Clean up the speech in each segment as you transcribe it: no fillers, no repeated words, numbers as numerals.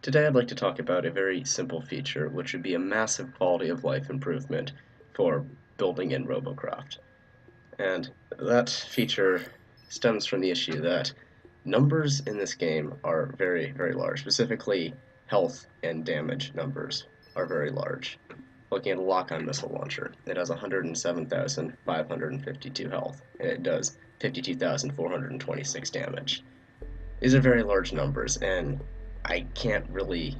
Today I'd like to talk about a very simple feature which would be a massive quality of life improvement for building in Robocraft. And that feature stems from the issue that numbers in this game are very, very large. Specifically, health and damage numbers are very large. Looking at a lock-on missile launcher, it has 107,552 health, and it does 52,426 damage. These are very large numbers, and I can't really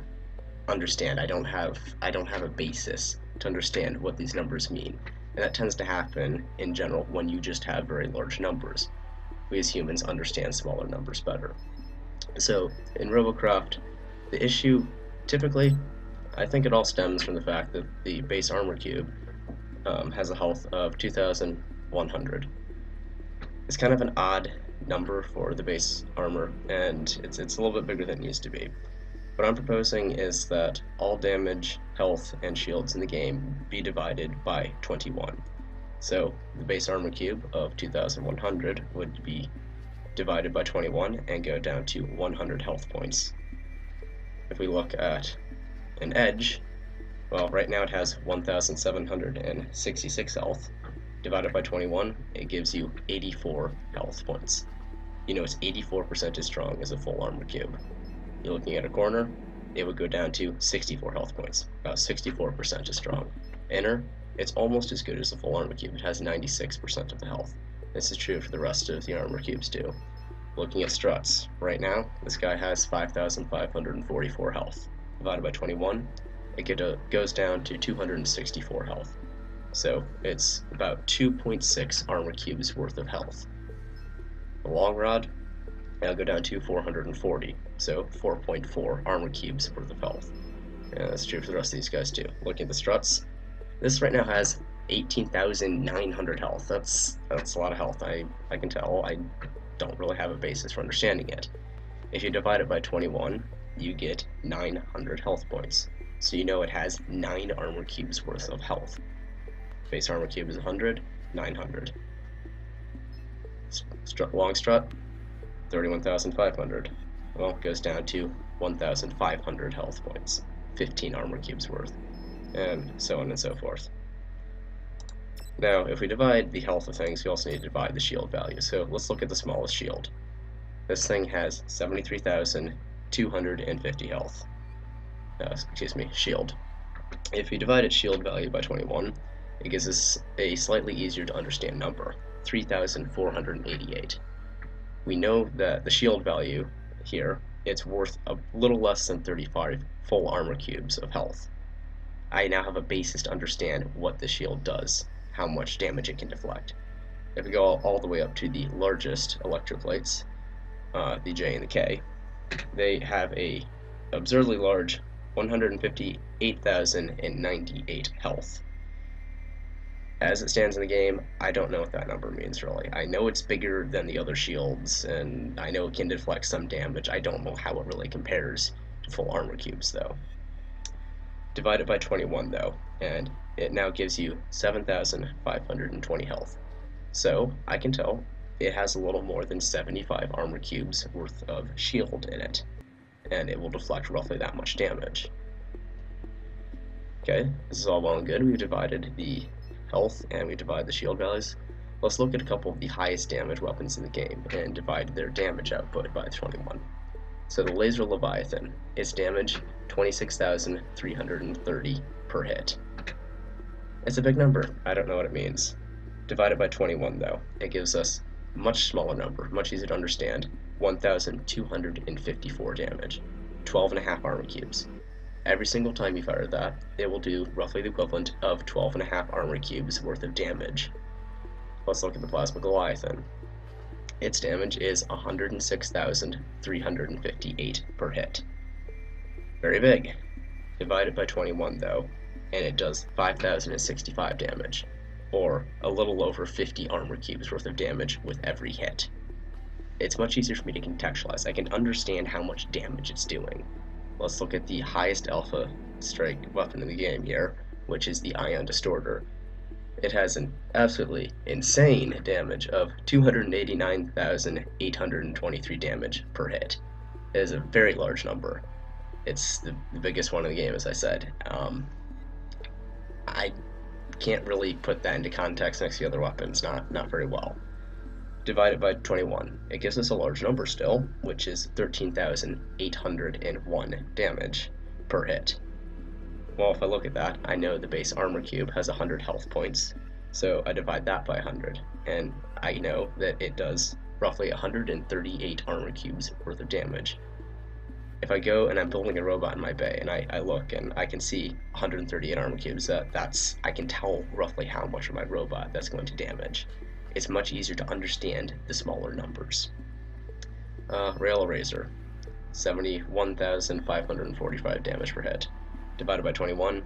understand. I don't have a basis to understand what these numbers mean. And that tends to happen in general when you just have very large numbers. We as humans understand smaller numbers better. So in Robocraft, the issue typically, I think it all stems from the fact that the base armor cube has a health of 2,100. It's kind of an odd number for the base armor, and it's a little bit bigger than it needs to be. What I'm proposing is that all damage, health, and shields in the game be divided by 21. So the base armor cube of 2,100 would be divided by 21 and go down to 100 health points. If we look at an edge, well, right now it has 1,766 health. Divided by 21, it gives you 84 health points. You know it's 84% as strong as a full armor cube. You're looking at a corner, it would go down to 64 health points, about 64% as strong. Inner, it's almost as good as a full armor cube. It has 96% of the health. This is true for the rest of the armor cubes too. Looking at struts, right now, this guy has 5,544 health. Divided by 21, it goes down to 264 health. So it's about 2.6 armor cubes worth of health. The long rod, I'll go down to 440, so 4.4 armor cubes worth of health. And that's true for the rest of these guys too. Looking at the struts, this right now has 18,900 health. That's a lot of health. I can tell. I don't really have a basis for understanding it. If you divide it by 21, you get 900 health points. So you know it has 9 armor cubes worth of health. Base armor cube is 100, 900. Long strut, 31,500. Well, it goes down to 1,500 health points, 15 armor cubes worth, and so on and so forth. Now, if we divide the health of things, we also need to divide the shield value. So let's look at the smallest shield. This thing has 73,250 health. Shield. If we divide its shield value by 21, it gives us a slightly easier to understand number, 3,488. We know that the shield value here, it's worth a little less than 35 full armor cubes of health. I now have a basis to understand what the shield does, how much damage it can deflect. If we go all the way up to the largest electroplates, the J and the K, they have a absurdly large 158,098 health. As it stands in the game, I don't know what that number means really. I know it's bigger than the other shields, and I know it can deflect some damage. I don't know how it really compares to full armor cubes though. Divide it by 21 though, and it now gives you 7,520 health. So I can tell it has a little more than 75 armor cubes worth of shield in it, and it will deflect roughly that much damage. Okay, this is all well and good. We've divided the health and we divide the shield values. Let's look at a couple of the highest damage weapons in the game and divide their damage output by 21. So the Laser Leviathan, its damage 26,330 per hit. It's a big number. I don't know what it means. Divided by 21 though, it gives us a much smaller number, much easier to understand, 1,254 damage, 12.5 armor cubes. Every single time you fire that, it will do roughly the equivalent of 12.5 armor cubes worth of damage. Let's look at the Plasma Goliathan. Its damage is 106,358 per hit. Very big. Divide it by 21 though, and it does 5,065 damage, or a little over 50 armor cubes worth of damage with every hit. It's much easier for me to contextualize. I can understand how much damage it's doing. Let's look at the highest alpha strike weapon in the game here, which is the Ion Distorter. It has an absolutely insane damage of 289,823 damage per hit. It is a very large number. It's the biggest one in the game, as I said. I can't really put that into context next to the other weapons, not very well. Divide it by 21. It gives us a large number still, which is 13,801 damage per hit. Well, if I look at that, I know the base armor cube has 100 health points, so I divide that by 100, and I know that it does roughly 138 armor cubes worth of damage. If I go and I'm building a robot in my bay, and I look and I can see 138 armor cubes, I can tell roughly how much of my robot that's going to damage. It's much easier to understand the smaller numbers. Rail Razor, 71,545 damage per hit. Divided by 21,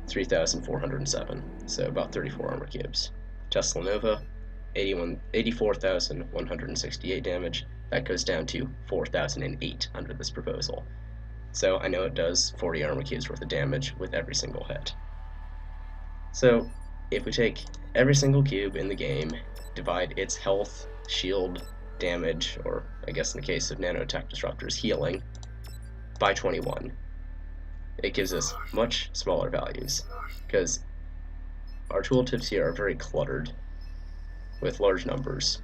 3,407, so about 34 armor cubes. Tesla Nova, 84,168 damage. That goes down to 4,008 under this proposal. So I know it does 40 armor cubes worth of damage with every single hit. So if we take every single cube in the game, divide its health, shield, damage, or I guess in the case of nanotech disruptors, healing, by 21, it gives us much smaller values, because our tooltips here are very cluttered with large numbers.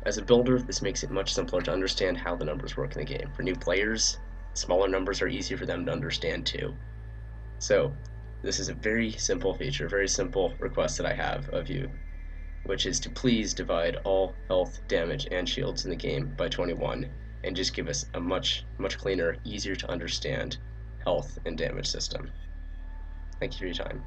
As a builder, this makes it much simpler to understand how the numbers work in the game. For new players, smaller numbers are easier for them to understand too. So this is a very simple feature, very simple request that I have of you, which is to please divide all health, damage, and shields in the game by 21, and just give us a much cleaner, easier to understand health and damage system. Thank you for your time.